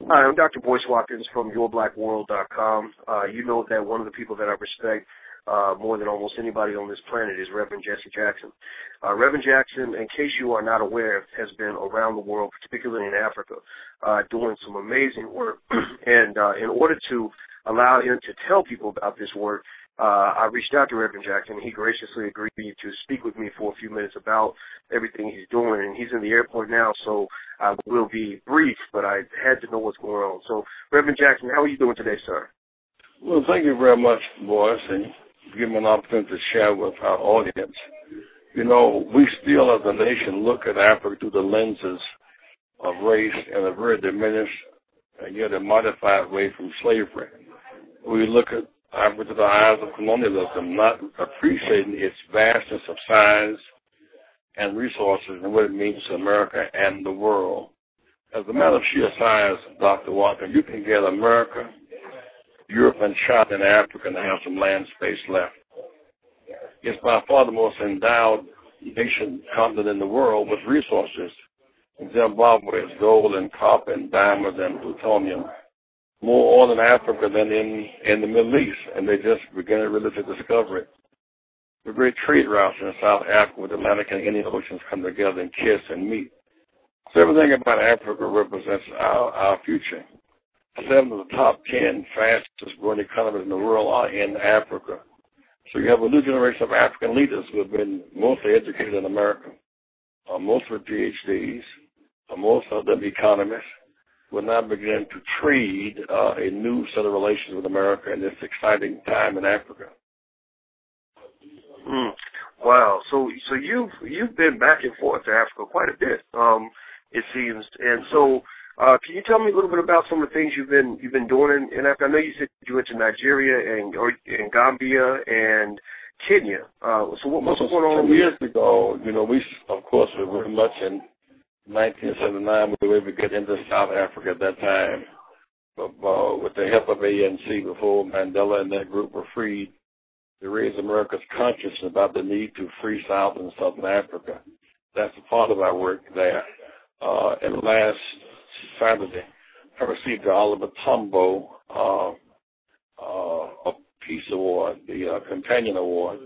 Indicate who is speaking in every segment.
Speaker 1: Hi, I'm Dr. Boyce Watkins from YourBlackWorld.com. You know that one of the people that I respect more than almost anybody on this planet is Reverend Jesse Jackson. Reverend Jackson, in case you are not aware, has been around the world, particularly in Africa, doing some amazing work. And in order to allow him to tell people about this work, I reached out to Reverend Jackson. He graciously agreed to speak with me for a few minutes about everything he's doing. And he's in the airport now, so I will be brief, but I had to know what's going on. So, Reverend Jackson, how are you doing today, sir?
Speaker 2: Well, thank you very much, Boyce, and give me an opportunity to share with our audience. You know, we still as a nation look at Africa through the lenses of race in a very diminished and yet a modified way from slavery. We look at Africa through the eyes of colonialism, not appreciating its vastness of size and resources and what it means to America and the world. As a matter of sheer size, Dr. Watkins, you can get America, Europe, and China and Africa and have some land space left. It's by far the most endowed nation continent in the world with resources. In Zimbabwe, it's gold and copper and diamonds and plutonium. More oil in Africa than in the Middle East, and they just began really to discover it. The great trade routes in South Africa with the Atlantic and Indian Oceans come together and kiss and meet. So everything about Africa represents our future. 7 of the top 10 fastest growing economies in the world are in Africa. So you have a new generation of African leaders who have been mostly educated in America, most with PhDs, most of them economists, will now begin to trade a new set of relations with America in this exciting time in Africa.
Speaker 1: Wow. So you've been back and forth to Africa quite a bit, it seems. And so can you tell me a little bit about some of the things you've been doing in Africa? I know you said you went to Nigeria and Gambia and Kenya. So what's going on?
Speaker 2: Some years ago, you know, we of course were very much in 1979, we were able to get into South Africa at that time. But with the help of ANC, before Mandela and that group were freed, to raise America's consciousness about the need to free South and Southern Africa. That's a part of our work there. And last Saturday, I received the Oliver Tambo a Peace Award, the Companion Award,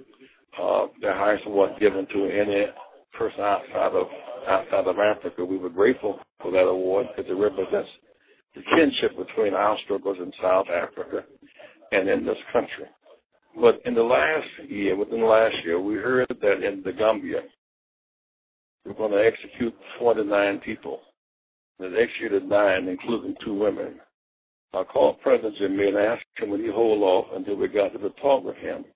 Speaker 2: the highest award given to any person outside of Africa. We were grateful for that award because it represents the kinship between our struggles in South Africa and in this country. But within the last year, we heard that in the Gambia, we're going to execute 49 people. They executed 9, including 2 women. I called President Jimmy and asked him would he hold off until we got to the talk with him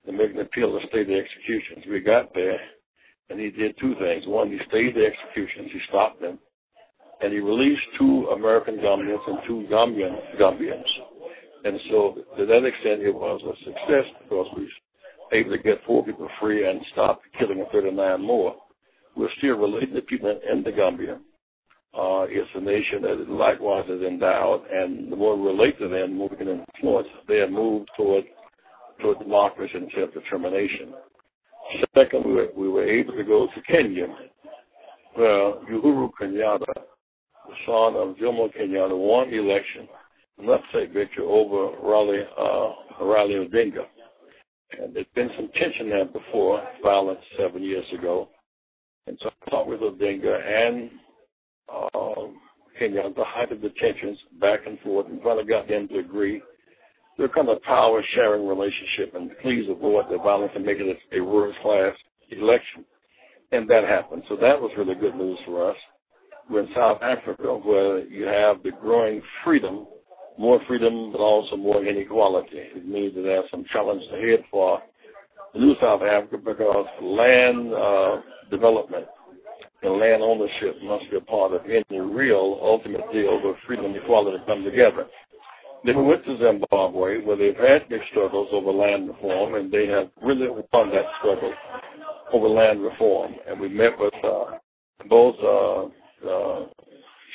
Speaker 2: and make an appeal to stay the executions. We got there, and he did 2 things. One, he stayed the executions. He stopped them. And he released 2 American Gambians and 2 Gambians. And so to that extent, it was a success because we were able to get 4 people free and stop killing 39 more. We're still related to people in the Gambia. It's a nation that likewise is endowed, and the more we relate to them, the more we can influence their move toward democracy and self-determination. Second, we were able to go to Kenya, where Uhuru Kenyatta, the son of Jomo Kenyatta, won the election, an upset victory over Raila Odinga. And there's been some tension there before, violence 7 years ago. And so I talked with Odinga and Kenya at the height of the tensions, back and forth, and finally got them to agree to a kind of power-sharing relationship and please avoid the violence and make it a world-class election. And that happened. So that was really good news for us. We're in South Africa, where you have the growing freedom, more freedom, but also more inequality. It means that there's some challenges ahead for the new South Africa because land development and land ownership must be a part of any real ultimate deal where freedom and equality come together. Then we went to Zimbabwe, where they've had big struggles over land reform, and they have really won that struggle over land reform. And we met with both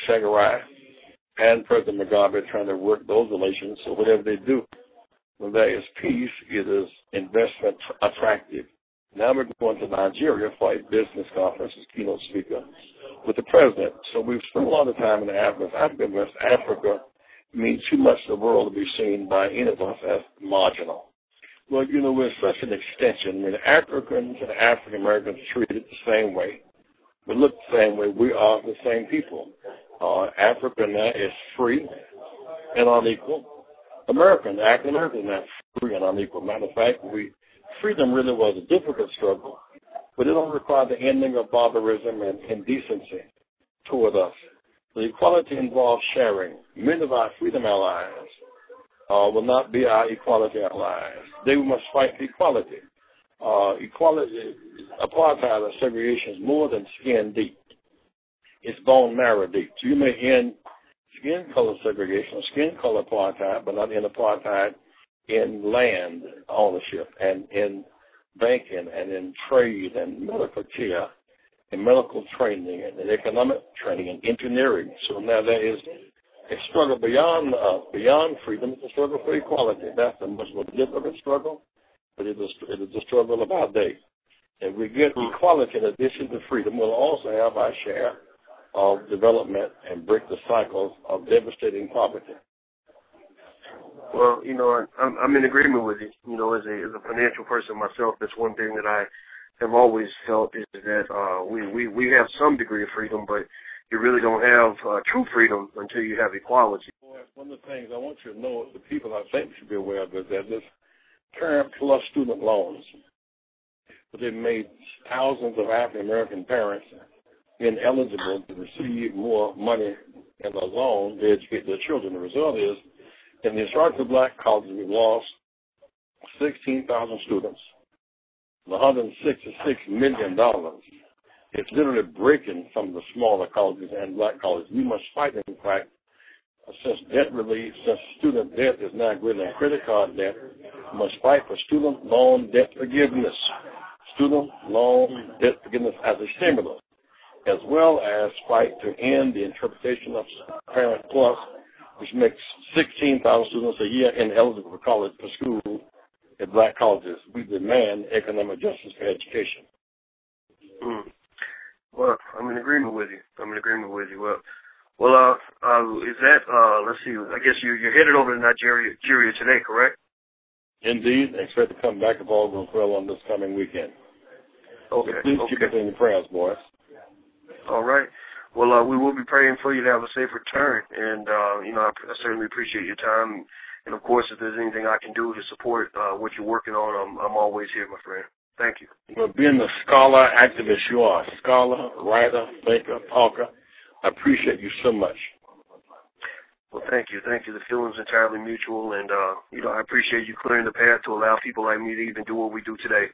Speaker 2: Shagarai and President Mugabe trying to work those relations. So whatever they do, when there is peace, it is investment attractive. Now we're going to Nigeria for a business conference as keynote speaker with the president. So we've spent a lot of time in Africa. West Africa means too much to the world to be seen by any of us as marginal. Well, you know, we're such an extension. I mean, Africans and African Americans are treated the same way. We look the same way. We are the same people. Africa now is free and unequal. African Americans are not free and unequal. Matter of fact, freedom really was a difficult struggle, but it don't require the ending of barbarism and indecency toward us. The equality involves sharing. Many of our freedom allies will not be our equality allies. They must fight for equality. Equality, apartheid or segregation is more than skin deep. It's bone marrow deep. So you may end skin color segregation or skin color apartheid, but not in apartheid in land ownership and in banking and in trade and medical care and medical training and economic training and engineering. So now there is a struggle beyond freedom. It's a struggle for equality. That's a much more difficult struggle, but it is a struggle of our day. If we get equality in addition to freedom, we'll also have our share of development and break the cycles of devastating poverty.
Speaker 1: Well, you know, I'm in agreement with you. You know, as a financial person myself, that's one thing that I have always felt is that we have some degree of freedom, but you really don't have true freedom until you have equality.
Speaker 2: One of the things I want you to know, the people I think should be aware of, is that this Parent Plus student loans, they've made thousands of African American parents ineligible to receive more money in a loan to educate their children. The result is, in the historically black colleges, we've lost 16,000 students, $166 million. It's literally breaking some of the smaller colleges and black colleges. We must fight, in fact, since debt relief, since student debt is now greater than credit card debt, we must fight for student loan debt forgiveness. Student loan debt forgiveness as a stimulus, as well as fight to end the interpretation of Parent Plus, which makes 16,000 students a year ineligible for school at black colleges. We demand economic justice for education.
Speaker 1: Well, I'm in agreement with you. Well, is that, let's see, I guess you're headed over to Nigeria today, correct?
Speaker 2: Indeed. I expect to come back if all goes well on this coming weekend.
Speaker 1: Okay.
Speaker 2: So please keep us in your prayers, boys.
Speaker 1: All right. Well, we will be praying for you to have a safe return, and, you know, I certainly appreciate your time. And, of course, if there's anything I can do to support what you're working on, I'm always here, my friend. Thank you.
Speaker 2: Well, being the scholar, activist you are, scholar, writer, thinker, talker, I appreciate you so much.
Speaker 1: Well, thank you. The feeling's entirely mutual, and, you know, I appreciate you clearing the path to allow people like me to even do what we do today.